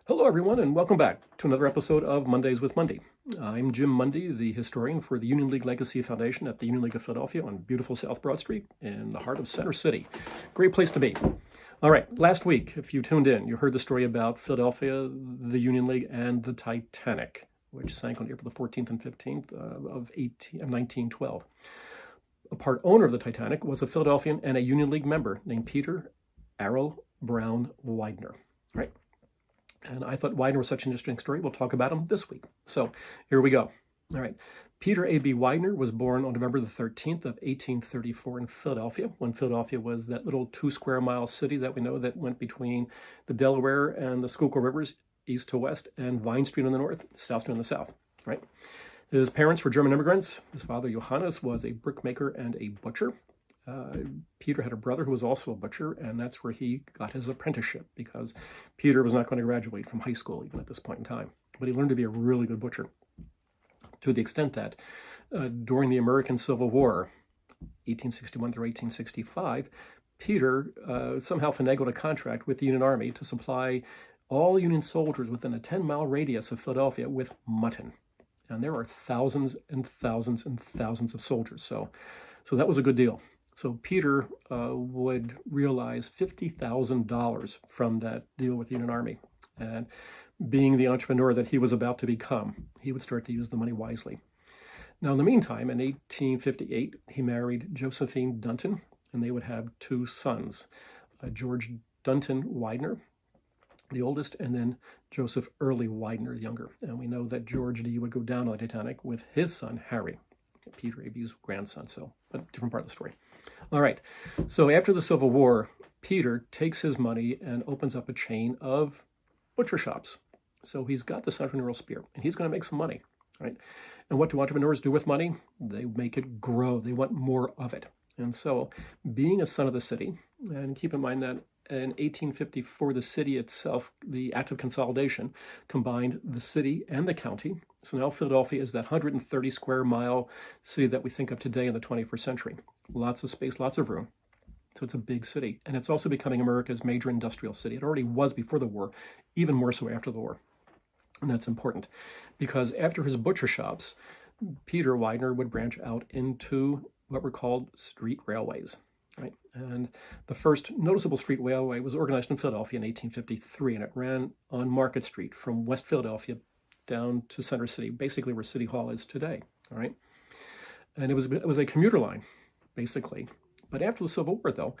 Hello, everyone, and welcome back to another episode of Mondays with Mundy. I'm Jim Mundy, the historian for the Union League Legacy Foundation at the Union League of Philadelphia on beautiful South Broad Street in the heart of Center City. Great place to be. All right, last week, if you tuned in, you heard the story about Philadelphia, the Union League, and the Titanic, which sank on April the 14th and 15th of 1912. A part owner of the Titanic was a Philadelphian and a Union League member named Peter A.B. Widener, right? And I thought Widener was such an interesting story. We'll talk about him this week. So here we go. All right. Peter A.B. Widener was born on November the 13th of 1834 in Philadelphia, when Philadelphia was that little 2-square-mile city that we know that went between the Delaware and the Schuylkill Rivers, east to west, and Vine Street on the north, South Street on the south, right? His parents were German immigrants. His father, Johannes, was a brickmaker and a butcher. Peter had a brother who was also a butcher, and that's where he got his apprenticeship, because Peter was not going to graduate from high school even at this point in time. But he learned to be a really good butcher, to the extent that during the American Civil War, 1861 through 1865, Peter somehow finagled a contract with the Union Army to supply all Union soldiers within a 10-mile radius of Philadelphia with mutton. And there are thousands and thousands and thousands of soldiers, so that was a good deal. So Peter would realize $50,000 from that deal with the Union Army. And being the entrepreneur that he was about to become, he would start to use the money wisely. Now, in the meantime, in 1858, he married Josephine Dunton, and they would have 2 sons, George Dunton Widener, the oldest, and then Joseph Early Widener, the younger. And we know that George D. would go down on the Titanic with his son, Harry, Peter A.B.'s grandson, so a different part of the story. All right, so after the Civil War, Peter takes his money and opens up a chain of butcher shops. So he's got this entrepreneurial spirit, and he's going to make some money, right? And what do entrepreneurs do with money? They make it grow. They want more of it. And so being a son of the city, and keep in mind that in 1854, the city itself, the act of consolidation, combined the city and the county. So now Philadelphia is that 130 square mile city that we think of today in the 21st century. Lots of space, lots of room. So it's a big city. And it's also becoming America's major industrial city. It already was before the war, even more so after the war. And that's important because after his butcher shops, Peter Widener would branch out into what were called street railways. Right, and the first noticeable street railway was organized in Philadelphia in 1853, and it ran on Market Street from West Philadelphia down to Center City, basically where City Hall is today. All right, and it was a commuter line, basically. But after the Civil War, though,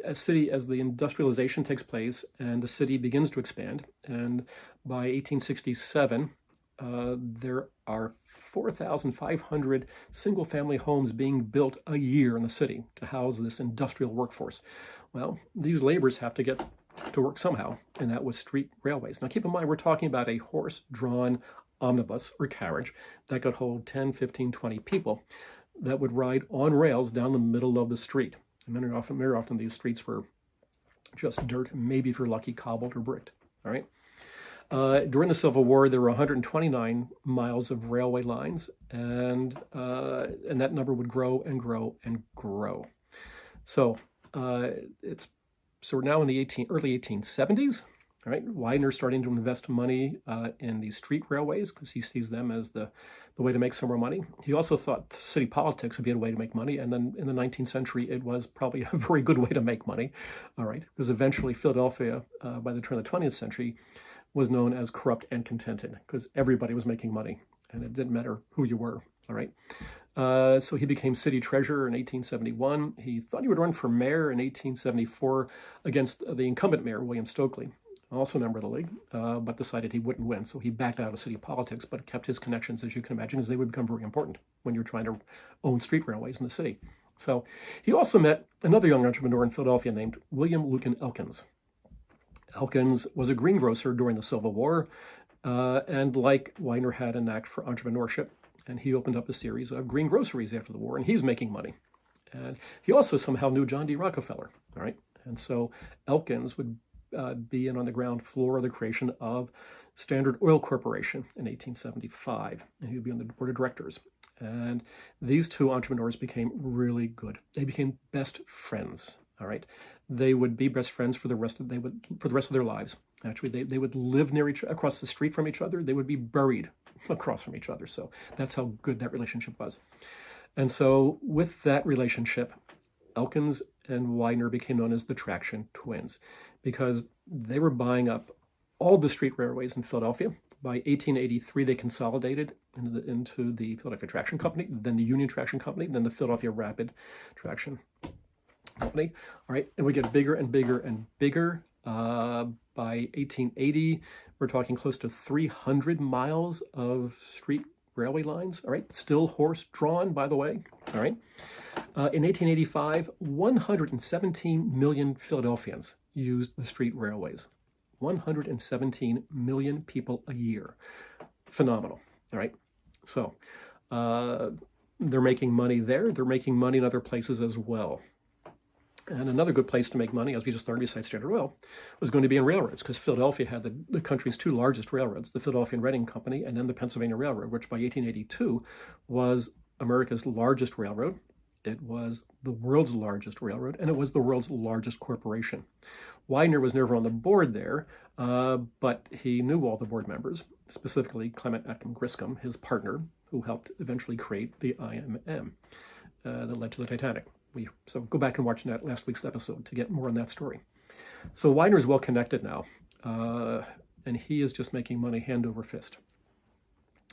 as the industrialization takes place and the city begins to expand, and by 1867, there are 4,500 single-family homes being built a year in the city to house this industrial workforce. Well, these laborers have to get to work somehow, and that was street railways. Now, keep in mind, we're talking about a horse-drawn omnibus or carriage that could hold 10, 15, 20 people that would ride on rails down the middle of the street. And very often these streets were just dirt, maybe if you're lucky, cobbled or bricked. All right. During the Civil War, there were 129 miles of railway lines, and that number would grow and grow and grow. So we're now in the early 1870s. All right, Widener's starting to invest money in these street railways because he sees them as the way to make some more money. He also thought city politics would be a way to make money, and then in the 19th century, it was probably a very good way to make money. All right, because eventually Philadelphia, by the turn of the 20th century, was known as corrupt and contented because everybody was making money and it didn't matter who you were, all right? So he became city treasurer in 1871. He thought he would run for mayor in 1874 against the incumbent mayor, William Stokely, also a member of the League, but decided he wouldn't win. So he backed out of city politics, but kept his connections, as you can imagine, as they would become very important when you're trying to own street railways in the city. So he also met another young entrepreneur in Philadelphia named William Lucan Elkins. Elkins was a greengrocer during the Civil War, and like Widener had a knack for entrepreneurship, and he opened up a series of greengroceries after the war, and he was making money. And he also somehow knew John D. Rockefeller, all right? And so Elkins would be in on the ground floor of the creation of Standard Oil Corporation in 1875, and he would be on the board of directors. And these two entrepreneurs became really good. They became best friends. All right, they would be best friends for the rest of their lives. Actually, they would live across the street from each other. They would be buried across from each other. So that's how good that relationship was. And so with that relationship, Elkins and Widener became known as the Traction Twins because they were buying up all the street railways in Philadelphia. By 1883, they consolidated into the Philadelphia Traction Company, then the Union Traction Company, then the Philadelphia Rapid Traction Company. All right, and we get bigger and bigger and bigger. By 1880, we're talking close to 300 miles of street railway lines. All right, still horse-drawn, by the way. All right. In 1885, 117 million Philadelphians used the street railways. 117 million people a year. Phenomenal. All right. So they're making money there. They're making money in other places as well. And another good place to make money, as we just learned besides Standard Oil, was going to be in railroads, because Philadelphia had the country's two largest railroads, the Philadelphia and Reading Company and then the Pennsylvania Railroad, which by 1882 was America's largest railroad. It was the world's largest railroad, and it was the world's largest corporation. Widener was never on the board there, but he knew all the board members, specifically Clement Atkin Griscom, his partner, who helped eventually create the IMM that led to the Titanic. So go back and watch that last week's episode to get more on that story. So Widener is well connected now, and he is just making money hand over fist.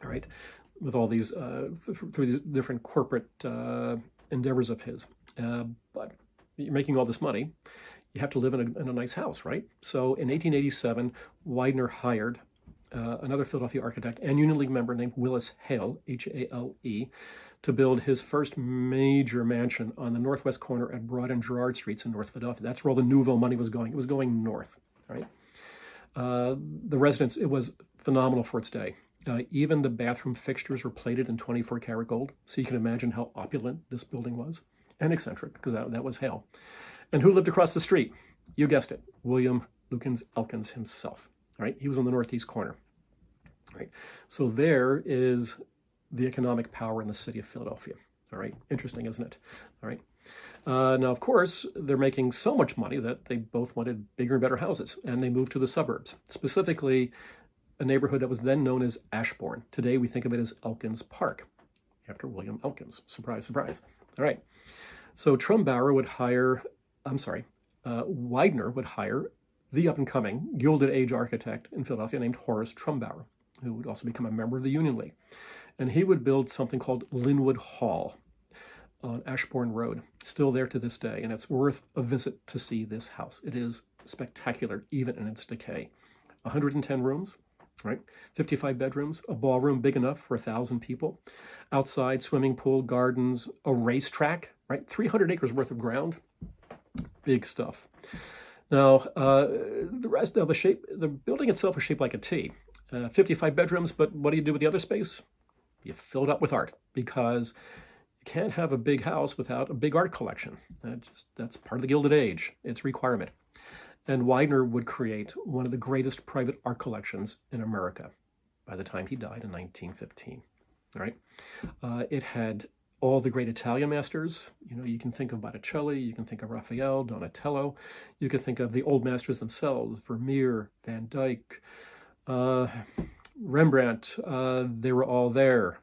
All right, with all these through these different corporate endeavors of his. But you're making all this money, you have to live in a nice house, right? So in 1887, Widener hired another Philadelphia architect and Union League member named Willis Hale, Hale, to build his first major mansion on the northwest corner at Broad and Girard Streets in North Philadelphia. That's where all the Nouveau money was going. It was going north, right? The residence, it was phenomenal for its day. Even the bathroom fixtures were plated in 24-karat gold, so you can imagine how opulent this building was, and eccentric, because that was Hale. And who lived across the street? You guessed it, William Lukens Elkins himself, right? He was on the northeast corner, right? So there is the economic power in the city of Philadelphia, all right? Interesting, isn't it? All right. Now, of course, they're making so much money that they both wanted bigger and better houses, and they moved to the suburbs, specifically a neighborhood that was then known as Ashbourne. Today, we think of it as Elkins Park, after William Elkins. Surprise, surprise. All right. So Widener would hire the up-and-coming Gilded Age architect in Philadelphia named Horace Trumbauer, who would also become a member of the Union League. And he would build something called Linwood Hall on Ashbourne Road, still there to this day, and it's worth a visit to see this house. It is spectacular, even in its decay. 110 rooms, right? 55 bedrooms, a ballroom big enough for 1,000 people, outside swimming pool, gardens, a racetrack, right? 300 acres worth of ground, big stuff. Now, the rest of the building itself is shaped like a T. 55 bedrooms, but what do you do with the other space? You fill it up with art, because you can't have a big house without a big art collection. That's part of the Gilded Age. It's a requirement. And Widener would create one of the greatest private art collections in America by the time he died in 1915. All right. It had all the great Italian masters. You know, you can think of Botticelli, you can think of Raphael, Donatello, you can think of the old masters themselves, Vermeer, Van Dyck, Rembrandt. They were all there.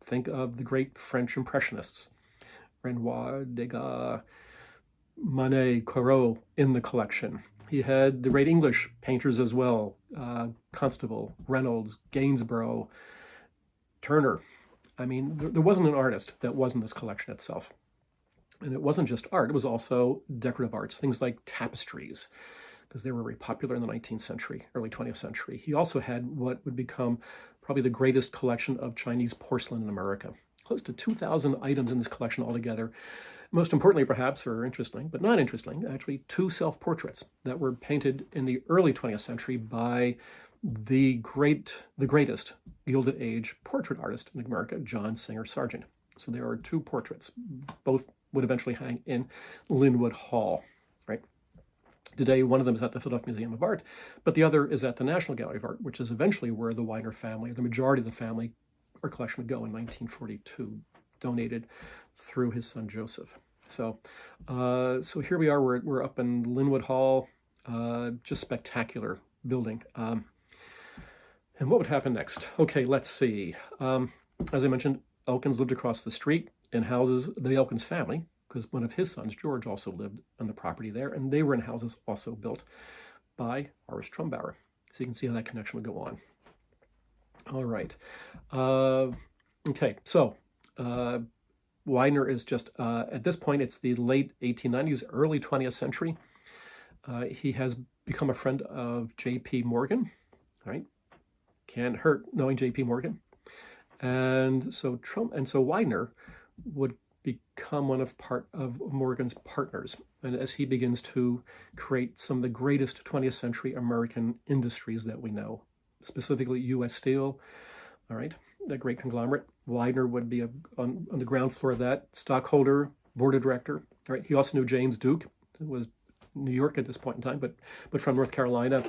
Think of the great French Impressionists, Renoir, Degas, Monet, Corot in the collection. He had the great English painters as well, Constable, Reynolds, Gainsborough, Turner. I mean, there wasn't an artist that wasn't this collection itself. And it wasn't just art, it was also decorative arts, things like tapestries, because they were very popular in the 19th century, early 20th century. He also had what would become probably the greatest collection of Chinese porcelain in America. Close to 2,000 items in this collection altogether. Most importantly, perhaps, or interesting, but not interesting, actually 2 self-portraits that were painted in the early 20th century by the greatest Gilded Age portrait artist in America, John Singer Sargent. So there are 2 portraits. Both would eventually hang in Linwood Hall, right? Today, one of them is at the Philadelphia Museum of Art, but the other is at the National Gallery of Art, which is eventually where the Widener family, the majority of the family art collection would go in 1942, donated through his son Joseph. So, so here we are. We're up in Linwood Hall. Just spectacular building. And what would happen next? Okay, let's see. As I mentioned, Elkins lived across the street in houses, the Elkins family, because one of his sons, George, also lived on the property there, and they were in houses also built by Horace Trumbauer. So you can see how that connection would go on. All right. Okay, so Widener is just, at this point, it's the late 1890s, early 20th century. He has become a friend of J.P. Morgan, right? Can't hurt knowing J.P. Morgan. And so Widener would become one of Morgan's partners, and as he begins to create some of the greatest 20th century American industries that we know, specifically U.S. Steel, all right, that great conglomerate. Widener would be on the ground floor of that, stockholder, board of director. All right, he also knew James Duke, who was New York at this point in time, but from North Carolina,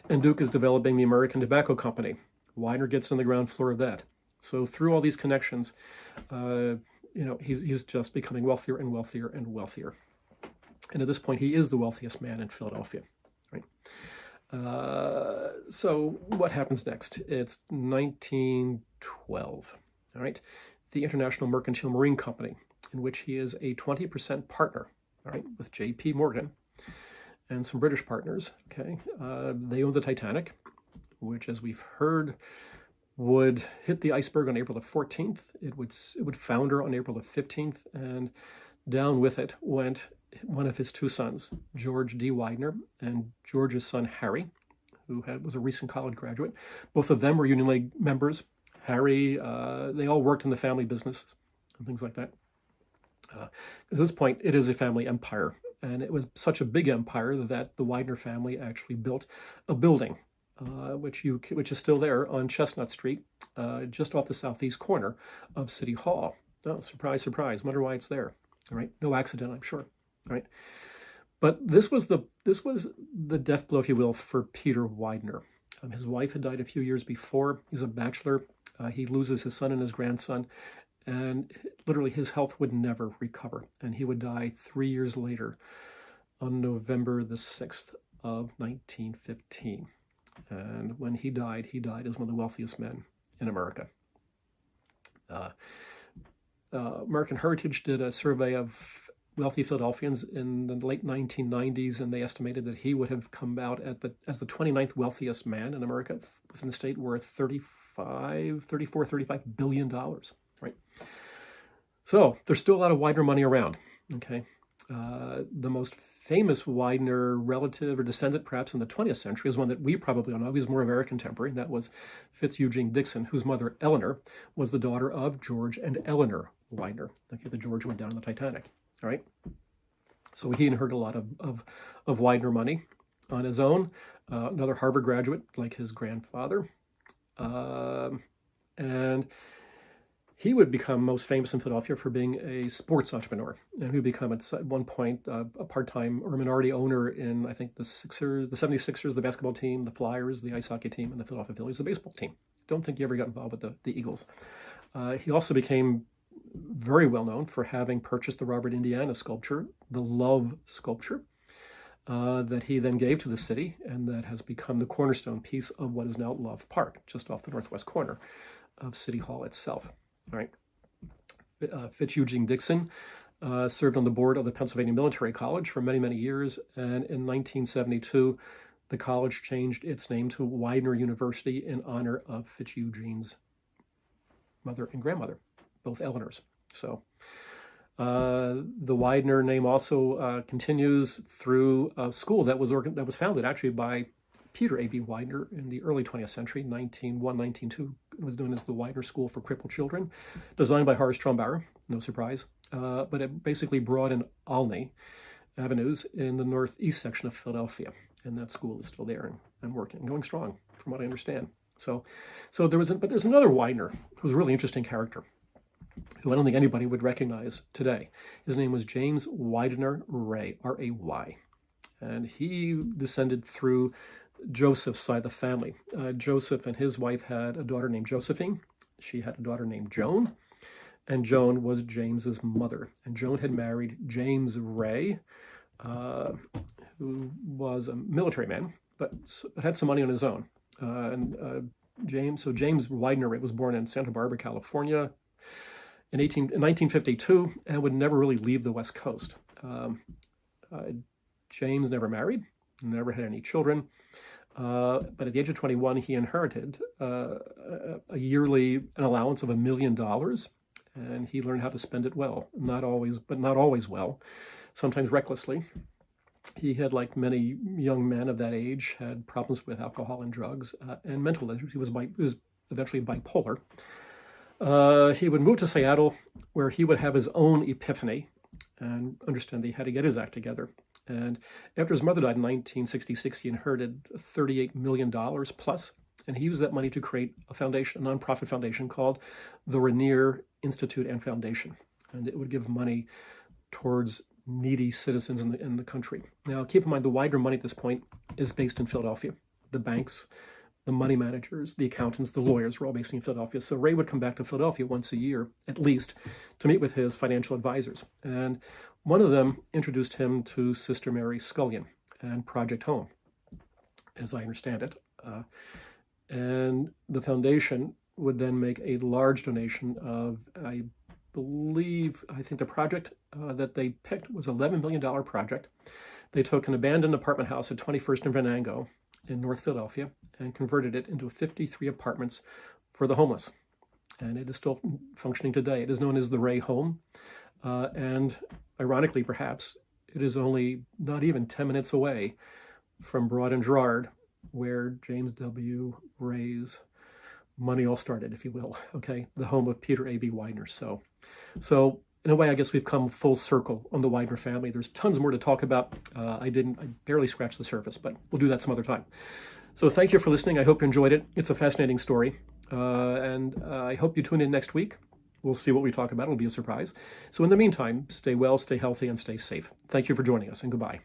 and Duke is developing the American Tobacco Company. Widener gets on the ground floor of that. So through all these connections, he's just becoming wealthier and wealthier and wealthier. And at this point, he is the wealthiest man in Philadelphia, right? So what happens next? It's 1912, all right? The International Mercantile Marine Company, in which he is a 20% partner, all right, with J.P. Morgan and some British partners, okay? They own the Titanic, which, as we've heard, would hit the iceberg on April the 14th. It would founder on April the 15th, and down with it went one of his two sons, George D. Widener, and George's son, Harry, who was a recent college graduate. Both of them were Union League members. Harry, they all worked in the family business and things like that. At this point, it is a family empire, and it was such a big empire that the Widener family actually built a building which is still there on Chestnut Street, just off the southeast corner of City Hall. Oh, surprise, surprise. Wonder why it's there. All right, no accident, I'm sure. All right, but this was the death blow, if you will, for Peter Widener. His wife had died a few years before. He's a bachelor. He loses his son and his grandson, and literally his health would never recover, and he would die 3 years later on November the 6th of 1915. And when he died as one of the wealthiest men in America. American Heritage did a survey of wealthy Philadelphians in the late 1990s, and they estimated that he would have come out as the 29th wealthiest man in America within the state, worth $35 billion, right? So there's still a lot of Widener money around, okay? The most famous Widener relative or descendant, perhaps in the 20th century, is one that we probably all know. He's more of our contemporary, and that was Fitzeugene Dixon, whose mother, Eleanor, was the daughter of George and Eleanor Widener. Okay, the George went down on the Titanic, all right? So he inherited a lot of Widener money on his own. Another Harvard graduate, like his grandfather. And he would become most famous in Philadelphia for being a sports entrepreneur, and he would become at one point a part-time or minority owner in, I think, the 76ers, the basketball team, the Flyers, the ice hockey team, and the Philadelphia Phillies, the baseball team. Don't think he ever got involved with the Eagles. He also became very well known for having purchased the Robert Indiana sculpture, the Love sculpture, that he then gave to the city, and that has become the cornerstone piece of what is now Love Park, just off the northwest corner of City Hall itself. All right. Fitzeugene Dixon served on the board of the Pennsylvania Military College for many, many years, and in 1972, the college changed its name to Widener University in honor of Fitzeugene's mother and grandmother, both Eleanors. So the Widener name also continues through a school that was founded actually by Peter A.B. Widener in the early 20th century, 1901, 1902. It was known as the Widener School for Crippled Children, designed by Horace Trumbauer, no surprise. But it basically broadened Olney avenues in the northeast section of Philadelphia. And that school is still there and working, going strong, from what I understand. So there's another Widener who's a really interesting character, who I don't think anybody would recognize today. His name was James Widener Ray, R-A-Y. And he descended through Joseph's side of the family. Joseph and his wife had a daughter named Josephine. She had a daughter named Joan. and Joan was James's mother. And Joan had married James Ray, who was a military man, but had some money on his own. James Widener was born in Santa Barbara, California in 1952, and would never really leave the West Coast. James never married, never had any children, but at the age of 21, he inherited an allowance of $1 million, and he learned how to spend it well. Not always well, sometimes recklessly. He had, like many young men of that age, had problems with alcohol and drugs and mental issues. He was eventually bipolar. He would move to Seattle, where he would have his own epiphany and understand that he had to get his act together. And after his mother died in 1966, he inherited $38 million plus, and he used that money to create a foundation, a nonprofit foundation called the Rainier Institute and Foundation. And it would give money towards needy citizens in the country. Now, keep in mind, the Widener money at this point is based in Philadelphia. The banks, the money managers, the accountants, the lawyers were all based in Philadelphia. So Ray would come back to Philadelphia once a year, at least, to meet with his financial advisors. And one of them introduced him to Sister Mary Scullion and Project Home, as I understand it. And the foundation would then make a large donation of, I think the project that they picked was an $11 million project. They took an abandoned apartment house at 21st and Venango in North Philadelphia and converted it into 53 apartments for the homeless. And it is still functioning today. It is known as the Ray Home. And ironically, perhaps, it is only not even 10 minutes away from Broad and Girard, where James W. Ray's money all started, if you will, okay? The home of Peter A.B. Widener. So in a way, I guess we've come full circle on the Widener family. There's tons more to talk about. I barely scratched the surface, but we'll do that some other time. So thank you for listening. I hope you enjoyed it. It's a fascinating story. And I hope you tune in next week. We'll see what we talk about. It'll be a surprise. So in the meantime, stay well, stay healthy, and stay safe. Thank you for joining us, and goodbye.